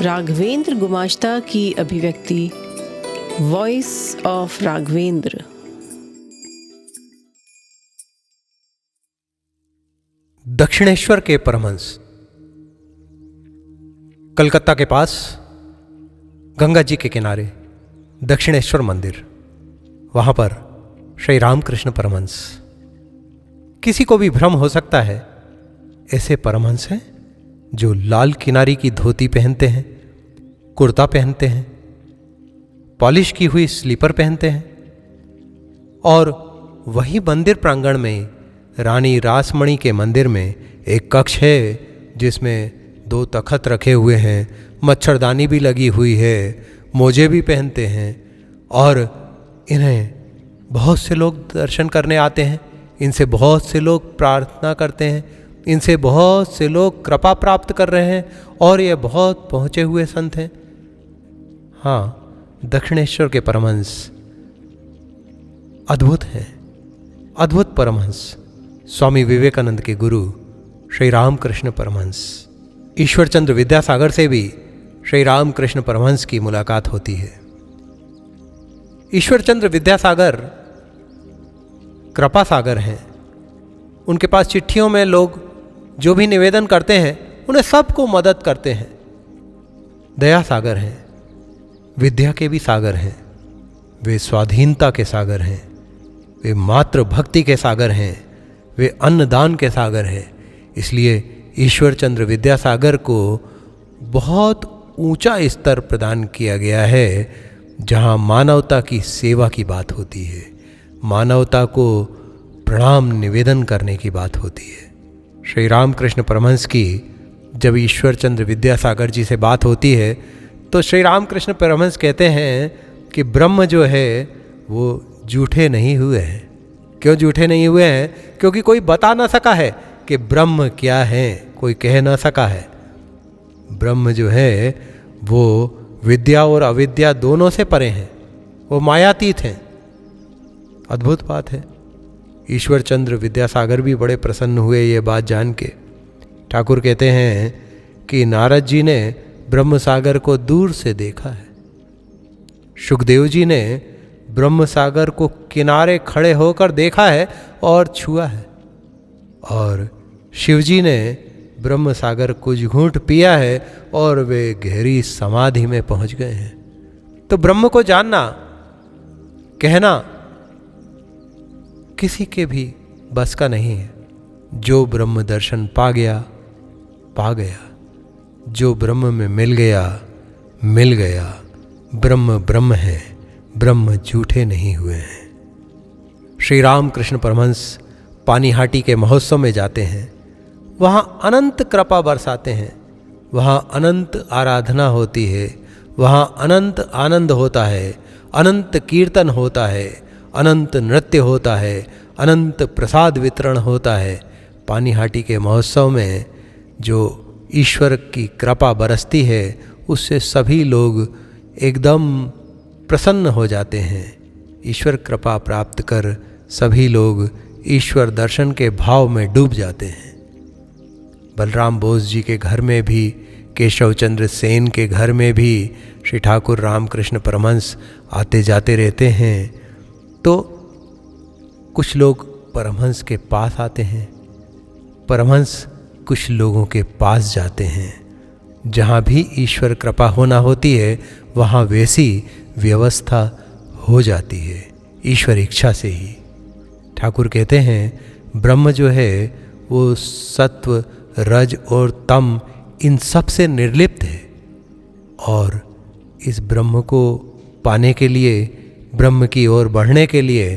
राघवेंद्र गुमाश्ता की अभिव्यक्ति voice of Raghavendra. Dakshineswar के परमहंस। कलकत्ता के पास गंगा जी के किनारे दक्षिणेश्वर मंदिर, वहां पर श्री रामकृष्ण परमहंस। किसी को भी भ्रम हो सकता है, ऐसे परमहंस हैं जो लाल किनारी की धोती पहनते हैं, कुर्ता पहनते हैं, पॉलिश की हुई स्लीपर पहनते हैं, और वही मंदिर प्रांगण में रानी रासमणी के मंदिर में एक कक्ष है जिसमें 2 तखत रखे हुए हैं, मच्छरदानी भी लगी हुई है, मोजे भी पहनते हैं, और इन्हें बहुत से लोग दर्शन करने आते हैं, इनसे बहुत से लोग प्रार्थना करते हैं, इनसे बहुत से लोग कृपा प्राप्त कर रहे हैं, और ये बहुत पहुँचे हुए संत हैं। हाँ, दक्षिणेश्वर के परमहंस अद्भुत हैं, अद्भुत परमहंस। स्वामी विवेकानंद के गुरु श्री रामकृष्ण परमहंस। ईश्वरचंद्र विद्यासागर से भी श्री रामकृष्ण परमहंस की मुलाकात होती है। ईश्वरचंद्र विद्यासागर कृपा सागर हैं। उनके पास चिट्ठियों में लोग जो भी निवेदन करते हैं उन्हें सबको मदद करते हैं। दया सागर हैं, विद्या के भी सागर हैं, वे स्वाधीनता के सागर हैं, वे मातृ भक्ति के सागर हैं, वे अन्नदान के सागर हैं। इसलिए ईश्वरचंद्र विद्यासागर को बहुत ऊंचा स्तर प्रदान किया गया है जहां मानवता की सेवा की बात होती है, मानवता को प्रणाम निवेदन करने की बात होती है। श्री रामकृष्ण परमहंस की जब ईश्वरचंद्र विद्यासागर जी से बात होती है तो श्री रामकृष्ण परमहंस कहते हैं कि ब्रह्म जो है वो झूठे नहीं हुए हैं। क्यों झूठे नहीं हुए हैं? क्योंकि कोई बता ना सका है कि ब्रह्म क्या है, कोई कह ना सका है। ब्रह्म जो है वो विद्या और अविद्या दोनों से परे हैं, वो मायातीत हैं। अद्भुत बात है। ईश्वरचंद्र विद्यासागर भी बड़े प्रसन्न हुए ये बात जान के। ठाकुर कहते हैं कि नारद जी ने ब्रह्म सागर को दूर से देखा है, सुखदेव जी ने ब्रह्म सागर को किनारे खड़े होकर देखा है और छुआ है, और शिवजी ने ब्रह्म सागर कुछ घूंट पिया है और वे गहरी समाधि में पहुंच गए हैं। तो ब्रह्म को जानना, कहना किसी के भी बस का नहीं है। जो ब्रह्म दर्शन पा गया, पा गया। जो ब्रह्म में मिल गया, मिल गया। ब्रह्म ब्रह्म है, ब्रह्म झूठे नहीं हुए हैं। श्री रामकृष्ण परमहंस पानीहाटी के महोत्सव में जाते हैं, वहाँ अनंत कृपा बरसाते हैं, वहाँ अनंत आराधना होती है, वहाँ अनंत आनंद होता है, अनंत कीर्तन होता है, अनंत नृत्य होता है, अनंत प्रसाद वितरण होता है। पानीहाटी के महोत्सव में जो ईश्वर की कृपा बरसती है उससे सभी लोग एकदम प्रसन्न हो जाते हैं। ईश्वर कृपा प्राप्त कर सभी लोग ईश्वर दर्शन के भाव में डूब जाते हैं। बलराम बोस जी के घर में भी, केशव चंद्र सेन के घर में भी श्री ठाकुर रामकृष्ण परमहंस आते जाते रहते हैं। तो कुछ लोग परमहंस के पास आते हैं, परमहंस कुछ लोगों के पास जाते हैं। जहाँ भी ईश्वर कृपा होना होती है वहाँ वैसी व्यवस्था हो जाती है, ईश्वर इच्छा से ही। ठाकुर कहते हैं ब्रह्म जो है वो सत्व, रज और तम इन सब से निर्लिप्त है, और इस ब्रह्म को पाने के लिए, ब्रह्म की ओर बढ़ने के लिए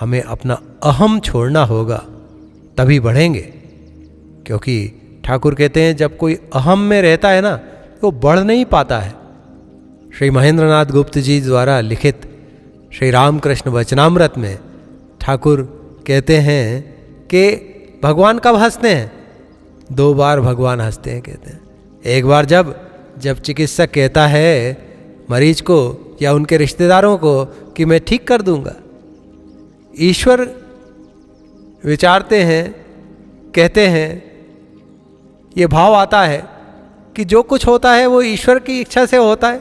हमें अपना अहम छोड़ना होगा, तभी बढ़ेंगे। क्योंकि ठाकुर कहते हैं जब कोई अहम में रहता है ना तो बढ़ नहीं पाता है। श्री महेंद्रनाथ गुप्त जी द्वारा लिखित श्री रामकृष्ण वचनामृत में ठाकुर कहते हैं कि भगवान कब हंसते हैं? 2 बार भगवान हंसते हैं, कहते हैं। एक बार जब चिकित्सक कहता है मरीज को या उनके रिश्तेदारों को कि मैं ठीक कर दूंगा। ईश्वर विचारते हैं, कहते हैं, ये भाव आता है कि जो कुछ होता है वो ईश्वर की इच्छा से होता है,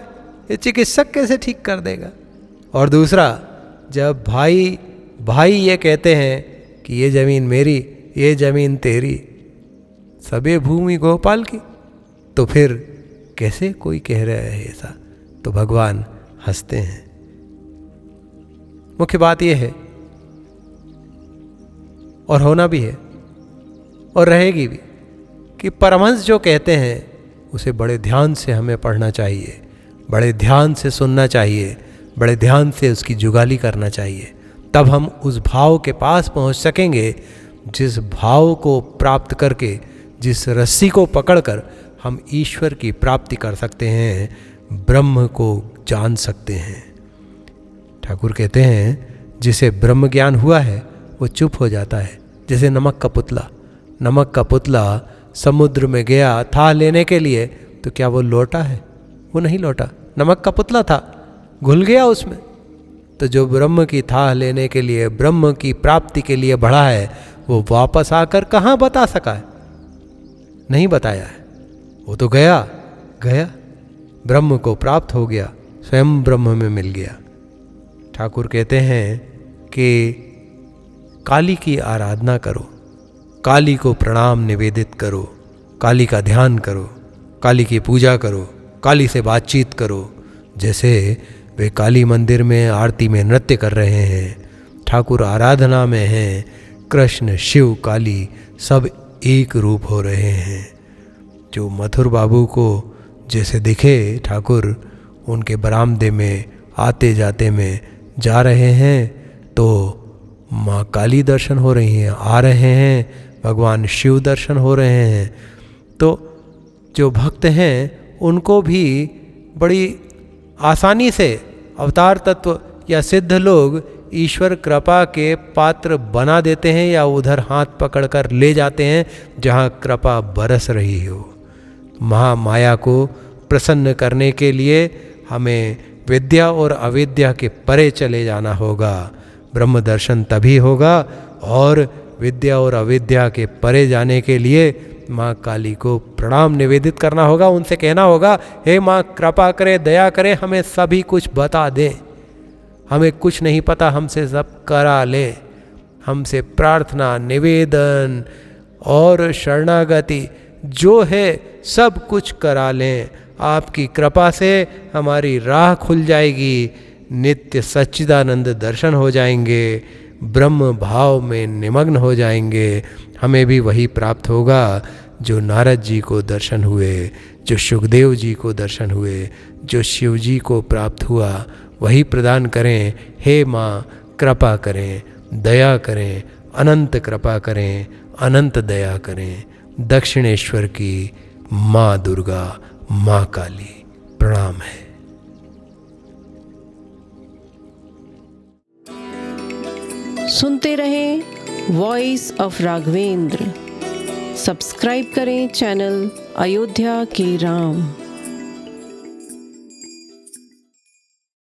ये चिकित्सक कैसे ठीक कर देगा। और दूसरा, जब भाई ये कहते हैं कि ये ज़मीन मेरी, ये ज़मीन तेरी, सबे भूमि गोपाल की, तो फिर कैसे कोई कह रहा है ऐसा। तो भगवान हंसते हैं। मुख्य बात यह है, और होना भी है और रहेगी भी, कि परमहंस जो कहते हैं उसे बड़े ध्यान से हमें पढ़ना चाहिए, बड़े ध्यान से सुनना चाहिए, बड़े ध्यान से उसकी जुगाली करना चाहिए। तब हम उस भाव के पास पहुंच सकेंगे जिस भाव को प्राप्त करके, जिस रस्सी को पकड़कर हम ईश्वर की प्राप्ति कर सकते हैं, ब्रह्म को जान सकते हैं। ठाकुर कहते हैं जिसे ब्रह्म ज्ञान हुआ है वो चुप हो जाता है। जैसे नमक का पुतला समुद्र में गया था लेने के लिए, तो क्या वो लौटा है? वो नहीं लौटा। नमक का पुतला था, घुल गया उसमें। तो जो ब्रह्म की थाह लेने के लिए, ब्रह्म की प्राप्ति के लिए बढ़ा है, वो वापस आकर कहाँ बता सका है? नहीं बताया है। वो तो गया ब्रह्म को प्राप्त हो गया, स्वयं ब्रह्म में मिल गया। ठाकुर कहते हैं कि काली की आराधना करो, काली को प्रणाम निवेदित करो, काली का ध्यान करो, काली की पूजा करो, काली से बातचीत करो। जैसे वे काली मंदिर में आरती में नृत्य कर रहे हैं, ठाकुर आराधना में हैं, कृष्ण शिव काली सब एक रूप हो रहे हैं। जो मथुर बाबू को जैसे दिखे ठाकुर उनके बरामदे में आते जाते में जा रहे हैं, तो माँ काली दर्शन हो रही हैं, आ रहे हैं, भगवान शिव दर्शन हो रहे हैं। तो जो भक्त हैं उनको भी बड़ी आसानी से अवतार तत्व या सिद्ध लोग ईश्वर कृपा के पात्र बना देते हैं, या उधर हाथ पकड़कर ले जाते हैं जहाँ कृपा बरस रही हो। महामाया को प्रसन्न करने के लिए हमें विद्या और अविद्या के परे चले जाना होगा। ब्रह्म दर्शन तभी होगा, और विद्या और अविद्या के परे जाने के लिए माँ काली को प्रणाम निवेदित करना होगा। उनसे कहना होगा, हे माँ कृपा करे, दया करे, हमें सभी कुछ बता दे, हमें कुछ नहीं पता, हमसे सब करा ले, हमसे प्रार्थना निवेदन और शरणागति जो है सब कुछ करा लें। आपकी कृपा से हमारी राह खुल जाएगी, नित्य सच्चिदानंद दर्शन हो जाएंगे, ब्रह्म भाव में निमग्न हो जाएंगे। हमें भी वही प्राप्त होगा जो नारद जी को दर्शन हुए, जो सुखदेव जी को दर्शन हुए, जो शिव जी को प्राप्त हुआ, वही प्रदान करें। हे माँ कृपा करें, दया करें, अनंत कृपा करें, अनंत दया करें। दक्षिणेश्वर की माँ दुर्गा, माँ काली प्रणाम है। सुनते रहें वॉइस ऑफ राघवेंद्र। सब्सक्राइब करें चैनल अयोध्या के राम।